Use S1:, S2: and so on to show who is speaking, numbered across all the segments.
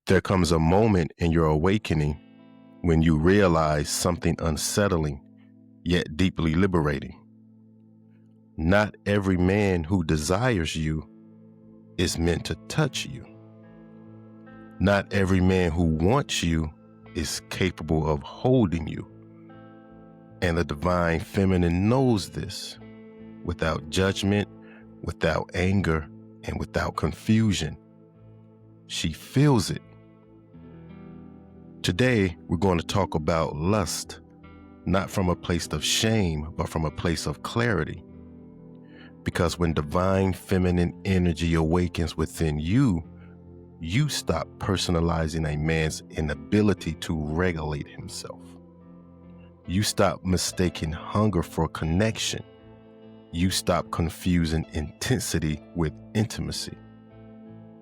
S1: There comes a moment in your awakening when you realize something unsettling yet deeply liberating. Not every man who desires you is meant to touch you. Not every man who wants you is capable of holding you. And the divine feminine knows this without judgment, without anger, and without confusion. She feels it. Today, we're going to talk about lust, not from a place of shame, but from a place of clarity. Because when divine feminine energy awakens within you, you stop personalizing a man's inability to regulate himself. You stop mistaking hunger for connection. You stop confusing intensity with intimacy.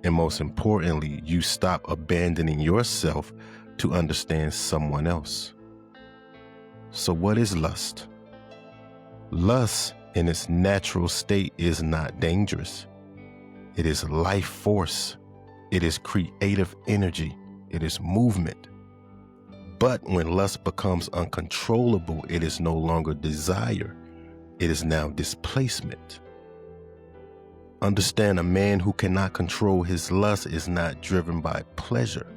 S1: And most importantly, you stop abandoning yourself to understand someone else. So what is lust? Lust in its natural state is not dangerous. It is life force. It is creative energy. It is movement. But when lust becomes uncontrollable, it is no longer desire. It is now displacement. Understand, a man who cannot control his lust is not driven by pleasure.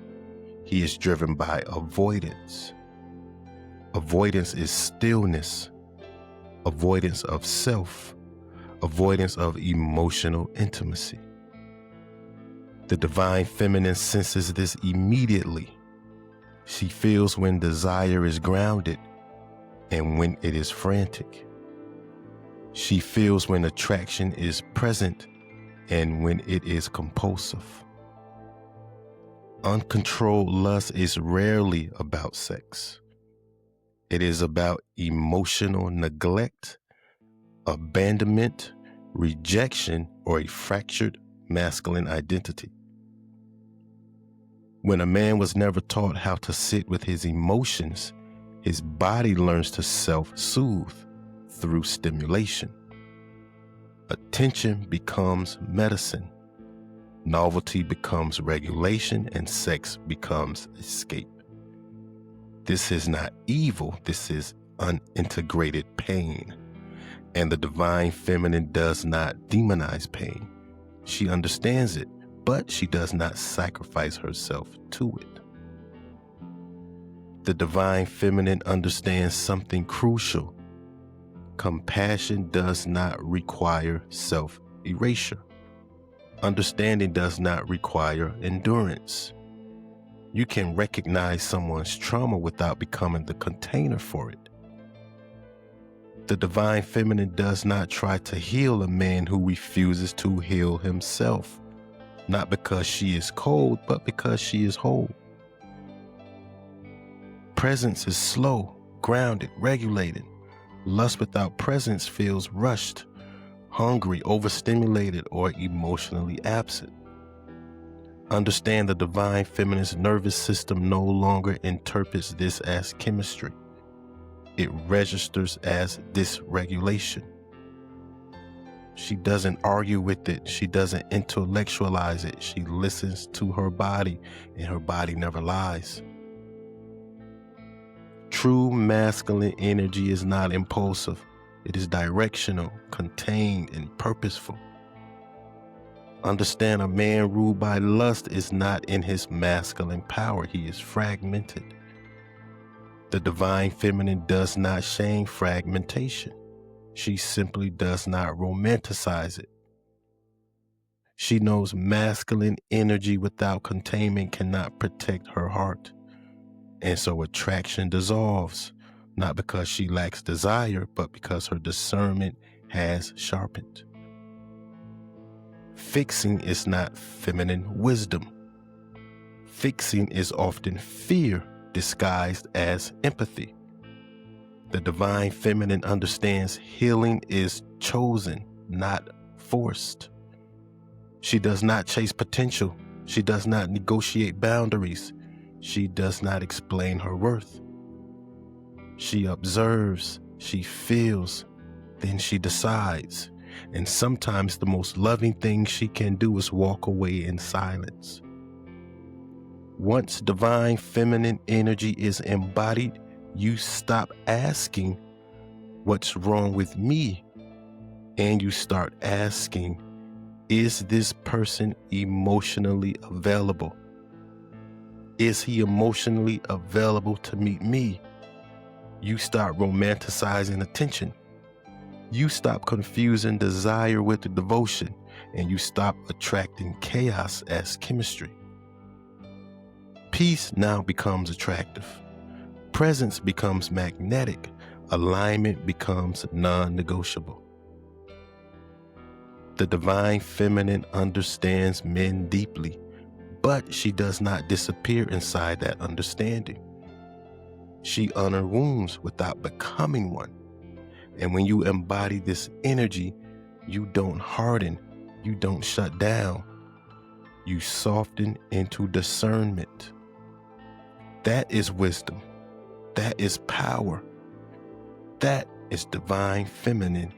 S1: He is driven by avoidance. Avoidance is stillness, avoidance of self, avoidance of emotional intimacy. The divine feminine senses this immediately. She feels when desire is grounded and when it is frantic. She feels when attraction is present and when it is compulsive. Uncontrolled lust is rarely about sex. It is about emotional neglect, abandonment, rejection, or a fractured masculine identity. When a man was never taught how to sit with his emotions, his body learns to self-soothe through stimulation. Attention becomes medicine. Novelty becomes regulation, and sex becomes escape. This is not evil. This is unintegrated pain. And the divine feminine does not demonize pain. She understands it, but she does not sacrifice herself to it. The divine feminine understands something crucial. Compassion does not require self-erasure. Understanding does not require endurance. You can recognize someone's trauma without becoming the container for it. The divine feminine does not try to heal a man who refuses to heal himself, not because she is cold, but because she is whole. Presence is slow, grounded, regulated. Lust without presence feels rushed, hungry, overstimulated, or emotionally absent. Understand, the divine feminine's nervous system no longer interprets this as chemistry. It registers as dysregulation. She doesn't argue with it. She doesn't intellectualize it. She listens to her body, and her body never lies. True masculine energy is not impulsive. It is directional, contained, and purposeful. Understand, a man ruled by lust is not in his masculine power. He is fragmented. The divine feminine does not shame fragmentation. She simply does not romanticize it. She knows masculine energy without containment cannot protect her heart. And so attraction dissolves, not because she lacks desire, but because her discernment has sharpened. Fixing is not feminine wisdom. Fixing is often fear disguised as empathy. The divine feminine understands healing is chosen, not forced. She does not chase potential. She does not negotiate boundaries. She does not explain her worth. She observes, she feels, then she decides. And sometimes the most loving thing she can do is walk away in silence. Once divine feminine energy is embodied, you stop asking, what's wrong with me? And you start asking, is this person emotionally available? Is he emotionally available to meet me? You start romanticizing attention. You stop confusing desire with the devotion, and you stop attracting chaos as chemistry. Peace now becomes attractive. Presence becomes magnetic. Alignment becomes non-negotiable. The divine feminine understands men deeply, but she does not disappear inside that understanding. She honors wounds without becoming one. And when you embody this energy, you don't harden, you don't shut down, you soften into discernment. That is wisdom. That is power. That is divine feminine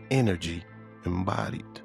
S1: energy embodied.